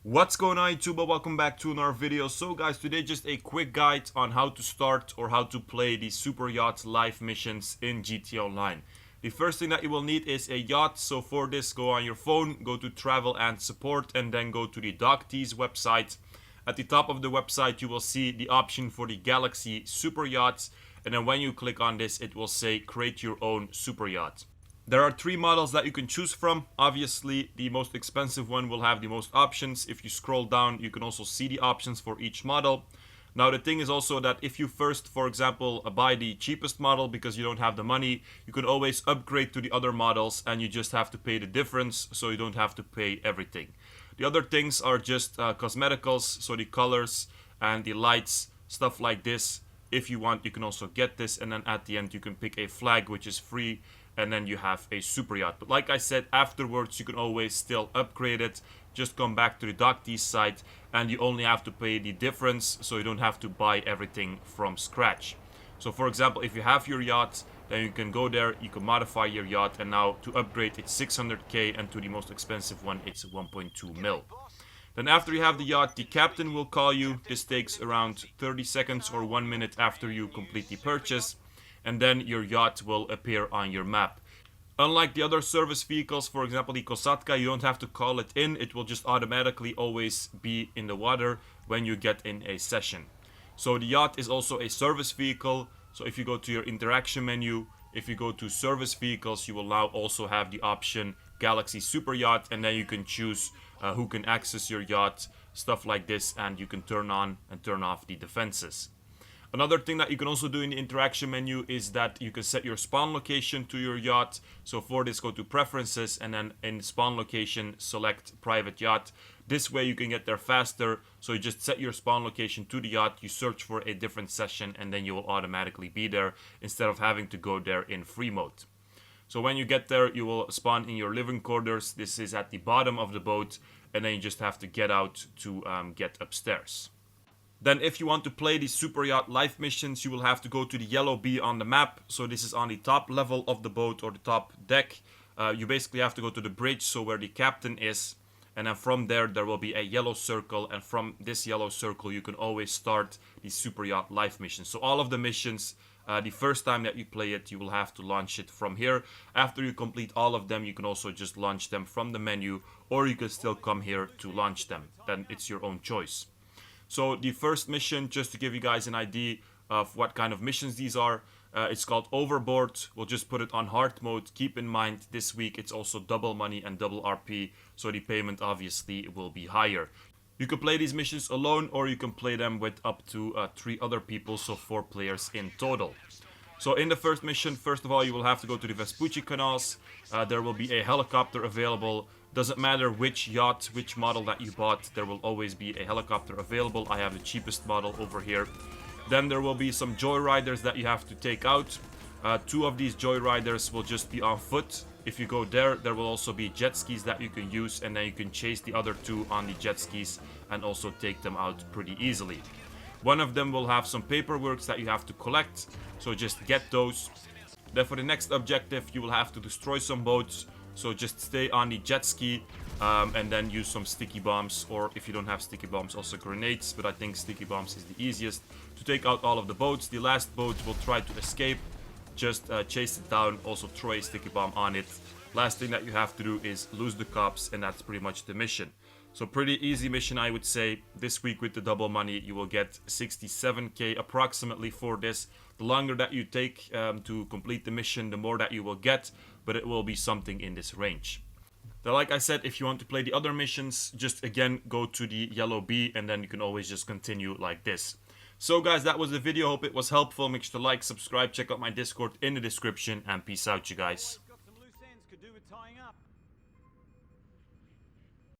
What's going on YouTube? Welcome back to another video. So guys, today just a quick guide on how to start or how to play the Superyacht Life Missions in GTA Online. The first thing that you will need is a yacht. So for this, go on your phone, go to travel and support, and then go to the Doctees website. At the top of the website you will see the option for the Galaxy Super Yachts, and then when you click on this it will say create your own super yacht. There are three models that you can choose from. Obviously, the most expensive one will have the most options. If you scroll down, you can also see the options for each model. Now, the thing is also that if you first, for example, buy the cheapest model because you don't have the money, you can always upgrade to the other models and you just have to pay the difference, so you don't have to pay everything. The other things are just cosmeticals, so the colors and the lights, stuff like this. If you want, you can also get this, and then at the end you can pick a flag, which is free, and then you have a super yacht. But like I said, afterwards you can always still upgrade it. Just come back to the Doctees site and you only have to pay the difference, so you don't have to buy everything from scratch. So for example, if you have your yacht, then you can go there, you can modify your yacht, and now to upgrade it's 600k, and to the most expensive one it's 1.2 mil. Then after you have the yacht, the captain will call you. This takes around 30 seconds or 1 minute after you complete the purchase, and then your yacht will appear on your map. Unlike the other service vehicles, for example the Kosatka, you don't have to call it in. It will just automatically always be in the water when you get in a session. So the yacht is also a service vehicle. So if you go to your interaction menu, if you go to service vehicles, you will now also have the option Galaxy Super Yacht, and then you can choose who can access your yacht, stuff like this, and you can turn on and turn off the defenses. Another thing that you can also do in the interaction menu is that you can set your spawn location to your yacht. So for this, go to preferences, and then in spawn location select private yacht. This way you can get there faster. So you just set your spawn location to the yacht, you search for a different session, and then you will automatically be there instead of having to go there in free mode. So when you get there, you will spawn in your living quarters. This is at the bottom of the boat, and then you just have to get out to get upstairs. Then if you want to play the Superyacht Life Missions, you will have to go to the yellow B on the map. So this is on the top level of the boat, or the top deck. You basically have to go to the bridge, so where the captain is. And then from there will be a yellow circle. And from this yellow circle, you can always start the Superyacht Life Missions. So all of the missions, the first time that you play it, you will have to launch it from here. After you complete all of them, you can also just launch them from the menu, or you can still come here to launch them. Then it's your own choice. So the first mission, just to give you guys an idea of what kind of missions these are, it's called Overboard. We'll just put it on hard mode. Keep in mind, this week it's also double money and double RP, so the payment obviously will be higher. You can play these missions alone, or you can play them with up to 3 other people, so 4 players in total. So in the first mission, first of all, you will have to go to the Vespucci canals. There will be a helicopter available. Doesn't matter which yacht, which model that you bought, there will always be a helicopter available. I have the cheapest model over here. Then there will be some joyriders that you have to take out. 2 of these joyriders will just be on foot. If you go there, there will also be jet skis that you can use, and then you can chase the other 2 on the jet skis and also take them out pretty easily. One of them will have some paperwork that you have to collect, so just get those. Then for the next objective, you will have to destroy some boats. So just stay on the jet ski and then use some sticky bombs, or if you don't have sticky bombs, also grenades, but I think sticky bombs is the easiest to take out all of the boats. The last boat will try to escape. Just chase it down, also throw a sticky bomb on it. Last thing that you have to do is lose the cops, and that's pretty much the mission. So pretty easy mission, I would say. This week with the double money, you will get 67k approximately for this. The longer that you take to complete the mission, the more that you will get, but it will be something in this range. Now, like I said, if you want to play the other missions, just again go to the yellow B, and then you can always just continue like this. So guys, that was the video. Hope it was helpful. Make sure to like, subscribe, check out my Discord in the description, and peace out, you guys. Got some loose ends, could do with tying up.